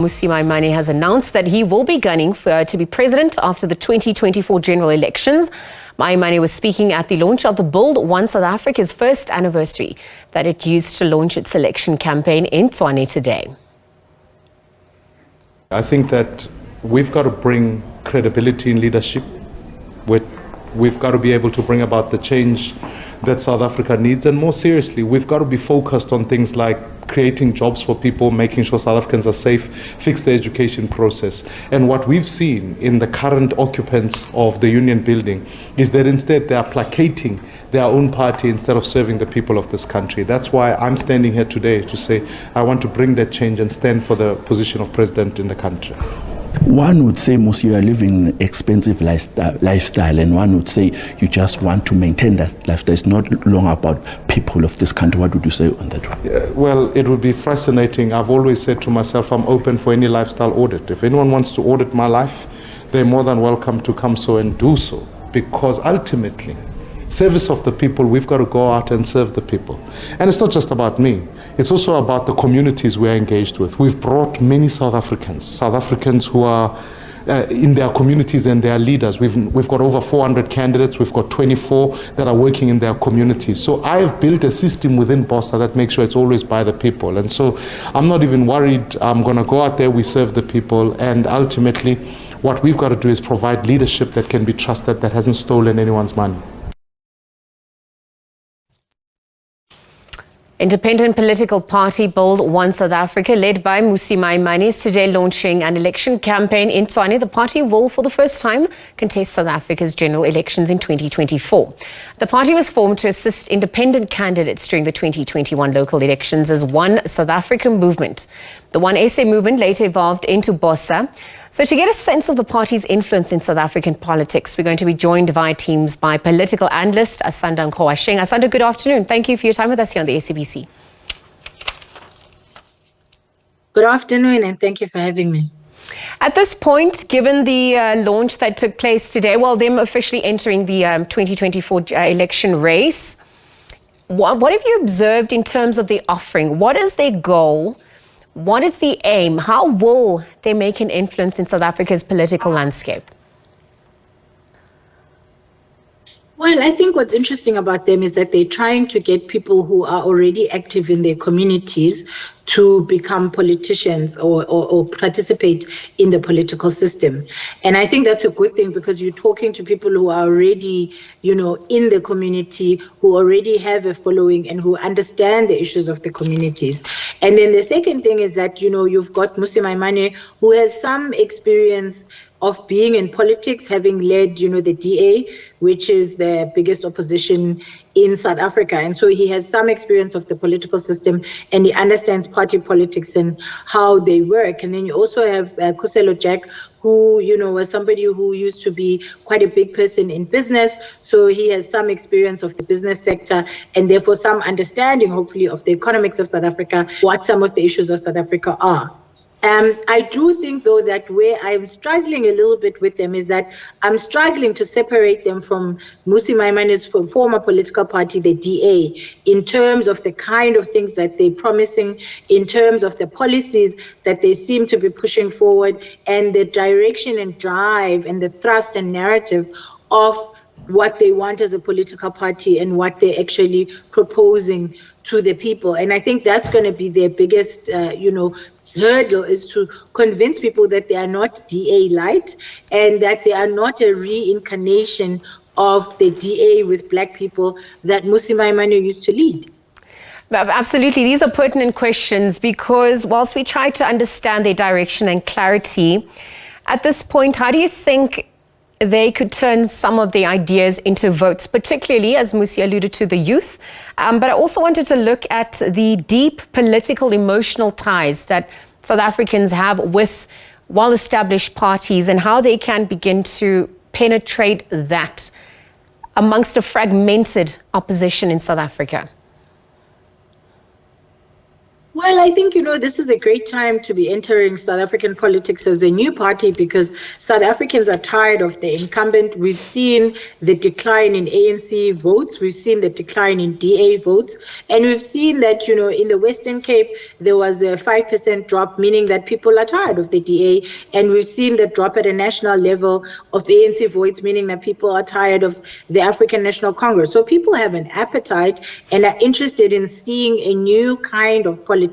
Mmusi Maimane has announced that he will be gunning to be president after the 2024 general elections. Maimane was speaking at the launch of the Build One South Africa's first anniversary that it used to launch its election campaign in Tshwane today. I think that we've got to bring credibility in leadership. We've got to be able to bring about the change that South Africa needs, and more seriously, we've got to be focused on things like creating jobs for people, making sure South Africans are safe, fix the education process. And what we've seen in the current occupants of the union building is that instead they are placating their own party instead of serving the people of this country. That's why I'm standing here today to say I want to bring that change and stand for the position of president in the country. One would say, Mmusi, you are living an expensive lifestyle, and one would say you just want to maintain that lifestyle. It's not long about people of this country. What would you say on that one? Yeah, well, it would be fascinating. I've always said to myself, I'm open for any lifestyle audit. If anyone wants to audit my life, they're more than welcome to come so and do so, because ultimately, service of the people, we've got to go out and serve the people. And it's not just about me. It's also about the communities we're engaged with. We've brought many South Africans who are in their communities and their leaders. We've got over 400 candidates. We've got 24 that are working in their communities. So I've built a system within BOSA that makes sure it's always by the people. And so I'm not even worried. I'm going to go out there, we serve the people, and ultimately what we've got to do is provide leadership that can be trusted, that hasn't stolen anyone's money. Independent political party Build One South Africa, led by Mmusi Maimane, is today launching an election campaign in Tshwane. The party will, for the first time, contest South Africa's general elections in 2024. The party was formed to assist independent candidates during the 2021 local elections as One South African movement. The One SA movement later evolved into BOSA. So to get a sense of the party's influence in South African politics, we're going to be joined via Teams by political analyst Asanda Ngoasheng. Asanda, good afternoon. Thank you for your time with us here on the SABC. Good afternoon, and thank you for having me. At this point, given the launch that took place today, well, them officially entering the 2024 election race, what have you observed in terms of the offering? What is their goal? What is the aim? How will they make an influence in South Africa's political landscape? Well, I think what's interesting about them is that they're trying to get people who are already active in their communities to become politicians or participate in the political system. And I think that's a good thing, because you're talking to people who are already, in the community, who already have a following and who understand the issues of the communities. And then the second thing is that, you've got Mmusi Maimane, who has some experience of being in politics, having led, the DA, which is the biggest opposition in South Africa. And so he has some experience of the political system, and he understands party politics and how they work. And then you also have Kuselo Jack, who, was somebody who used to be quite a big person in business. So he has some experience of the business sector, and therefore some understanding, hopefully, of the economics of South Africa, what some of the issues of South Africa are. I do think, though, that where I'm struggling a little bit with them is that I'm struggling to separate them from Mmusi Maimane's former political party, the DA, in terms of the kind of things that they're promising, in terms of the policies that they seem to be pushing forward, and the direction and drive and the thrust and narrative of what they want as a political party and what they're actually proposing to the people. And I think that's going to be their biggest, hurdle, is to convince people that they are not DA light and that they are not a reincarnation of the DA with black people that Mmusi Maimane used to lead. Absolutely. These are pertinent questions, because whilst we try to understand their direction and clarity, at this point, how do you think they could turn some of the ideas into votes, particularly, as Mmusi alluded to, the youth? But I also wanted to look at the deep political, emotional ties that South Africans have with well-established parties and how they can begin to penetrate that amongst a fragmented opposition in South Africa. Well, I think, this is a great time to be entering South African politics as a new party because South Africans are tired of the incumbent. We've seen the decline in ANC votes. We've seen the decline in DA votes. And we've seen that, in the Western Cape, there was a 5% drop, meaning that people are tired of the DA. And we've seen the drop at a national level of ANC votes, meaning that people are tired of the African National Congress. So people have an appetite and are interested in seeing a new kind of politics.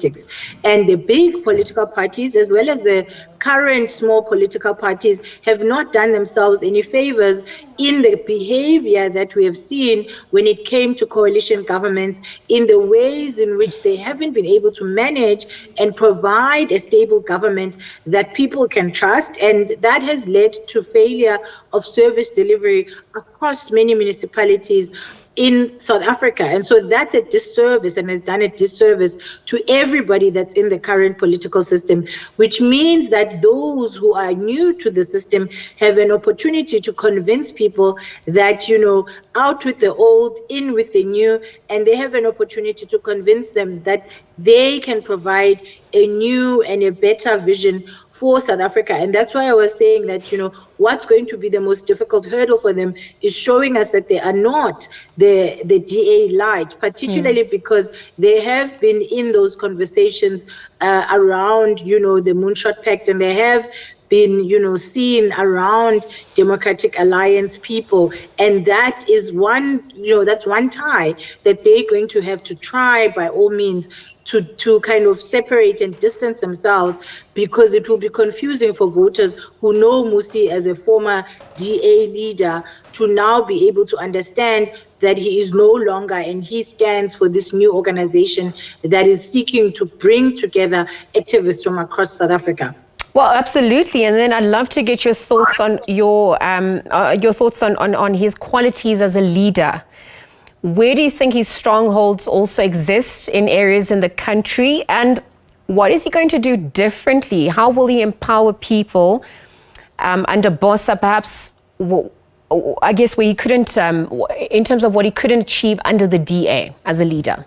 And the big political parties, as well as the current small political parties, have not done themselves any favors in the behavior that we have seen when it came to coalition governments, in the ways in which they haven't been able to manage and provide a stable government that people can trust. And that has led to failure of service delivery across many municipalities in South Africa. And so that's a disservice and has done a disservice to everybody that's in the current political system, which means that those who are new to the system have an opportunity to convince people that, out with the old, in with the new, and they have an opportunity to convince them that they can provide a new and a better vision for South Africa. And that's why I was saying that, what's going to be the most difficult hurdle for them is showing us that they are not the DA light, particularly because they have been in those conversations around, the Moonshot Pact, and they have been, seen around Democratic Alliance people. And that is that's one tie that they're going to have to try by all means to kind of separate and distance themselves, because it will be confusing for voters who know Mmusi as a former DA leader to now be able to understand that he is no longer, and he stands for this new organization that is seeking to bring together activists from across South Africa. Well, absolutely. And then I'd love to get your thoughts on your thoughts on his qualities as a leader. Where do you think his strongholds also exist in areas in the country? And what is he going to do differently? How will he empower people under BOSA, perhaps, I guess, where he couldn't, in terms of what he couldn't achieve under the DA as a leader?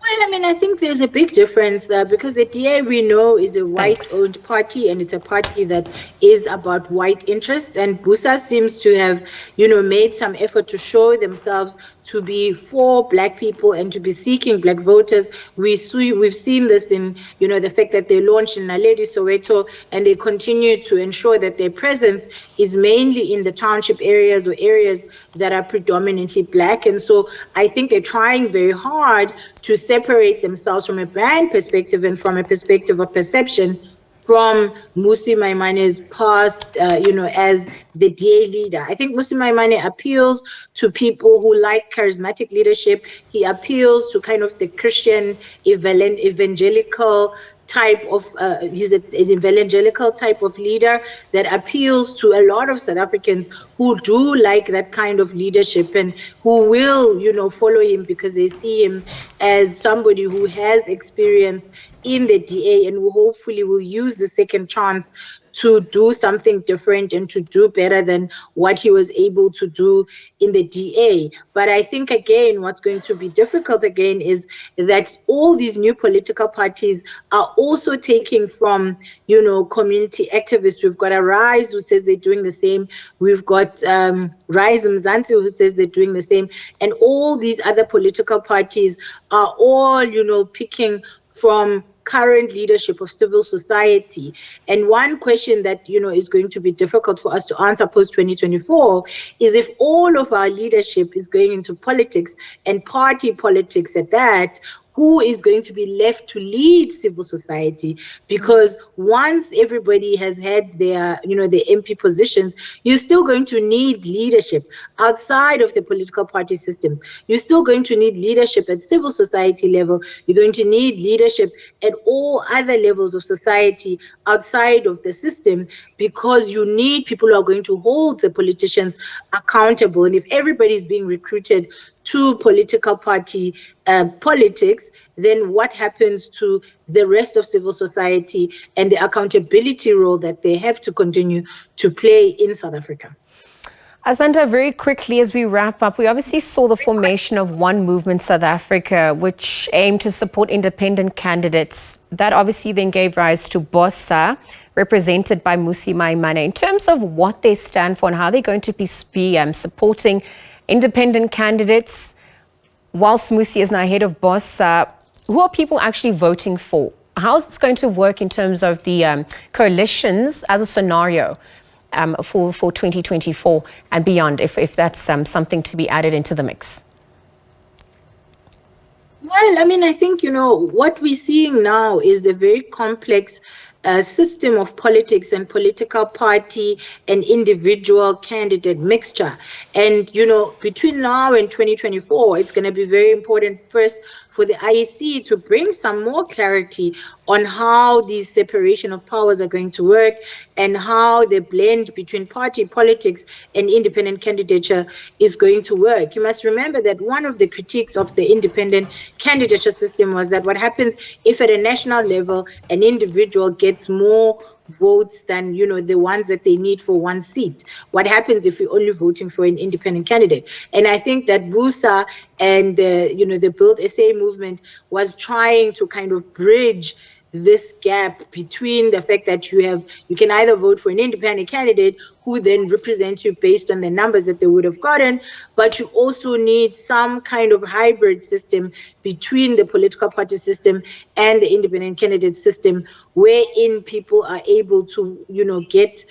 Well, I think there's a big difference because the DA, we know, is a white-owned party, and it's a party that is about white interests. And BOSA seems to have, made some effort to show themselves to be for Black people and to be seeking Black voters. We've seen this in, the fact that they launched in Naledi, Soweto, and they continue to ensure that their presence is mainly in the township areas or areas that are predominantly Black. And so I think they're trying very hard to separate themselves from a brand perspective and from a perspective of perception from Mmusi Maimane's past, as the DA leader. I think Mmusi Maimane appeals to people who like charismatic leadership. He appeals to kind of the Christian evangelical type of, he's an evangelical type of leader that appeals to a lot of South Africans who do like that kind of leadership and who will, follow him because they see him as somebody who has experience in the DA and who hopefully will use the second chance to do something different and to do better than what he was able to do in the DA. But I think, again, what's going to be difficult again is that all these new political parties are also taking from, community activists. We've got Arise, who says they're doing the same. We've got Rise Mzansi, who says they're doing the same. And all these other political parties are all, picking from current leadership of civil society. And one question that, is going to be difficult for us to answer post-2024 is if all of our leadership is going into politics and party politics at that, who is going to be left to lead civil society? Because once everybody has had their, the MP positions, you're still going to need leadership outside of the political party systems. You're still going to need leadership at civil society level. You're going to need leadership at all other levels of society outside of the system, because you need people who are going to hold the politicians accountable. And if everybody's being recruited to political party politics, then what happens to the rest of civil society and the accountability role that they have to continue to play in South Africa? Asanda, very quickly as we wrap up, we obviously saw the formation of One Movement South Africa, which aimed to support independent candidates. That obviously then gave rise to BOSA, represented by Mmusi Maimane. In terms of what they stand for and how they're going to be supporting independent candidates, whilst Mmusi is now head of BOSA, who are people actually voting for? How is this going to work in terms of the coalitions as a scenario? For 2024 and beyond, if that's something to be added into the mix? Well, I mean, I think, what we're seeing now is a very complex system of politics and political party and individual candidate mixture. And, between now and 2024, it's going to be very important first for the IEC to bring some more clarity on how these separation of powers are going to work and how the blend between party politics and independent candidature is going to work. You must remember that one of the critiques of the independent candidature system was that what happens if at a national level an individual gets more votes than the ones that they need for one seat? What happens if we're only voting for an independent candidate? And I think that BOSA and the Build SA movement was trying to kind of bridge this gap between the fact that you can either vote for an independent candidate who then represents you based on the numbers that they would have gotten, but you also need some kind of hybrid system between the political party system and the independent candidate system, wherein people are able to, get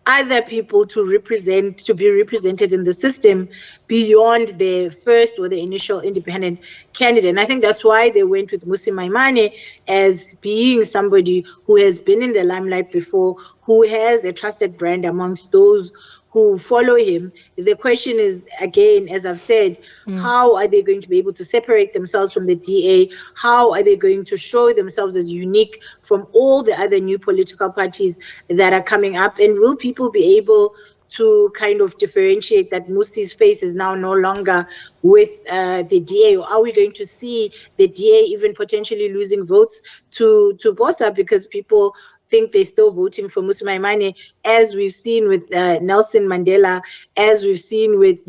other people to be represented in the system beyond the first or the initial independent candidate. And I think that's why they went with Mmusi Maimane as being somebody who has been in the limelight before, who has a trusted brand amongst those who follow him. The question is, again, as I've said, how are they going to be able to separate themselves from the DA? How are they going to show themselves as unique from all the other new political parties that are coming up? And will people be able to kind of differentiate that Mmusi's face is now no longer with the DA? Or are we going to see the DA even potentially losing votes to BOSA because people think they're still voting for Mmusi Maimane, as we've seen with Nelson Mandela, as we've seen with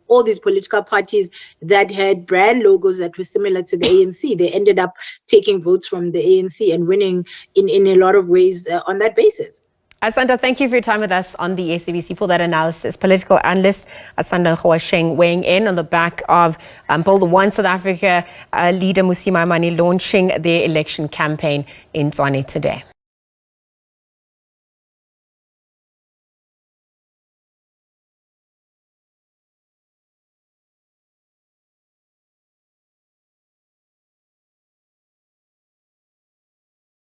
all these political parties that had brand logos that were similar to the ANC. They ended up taking votes from the ANC and winning in a lot of ways on that basis. Asanda, thank you for your time with us on the SABC for that analysis. Political analyst Asanda Ngoasheng weighing in on the back of Build One South Africa leader Mmusi Maimane launching their election campaign in Tshwane today.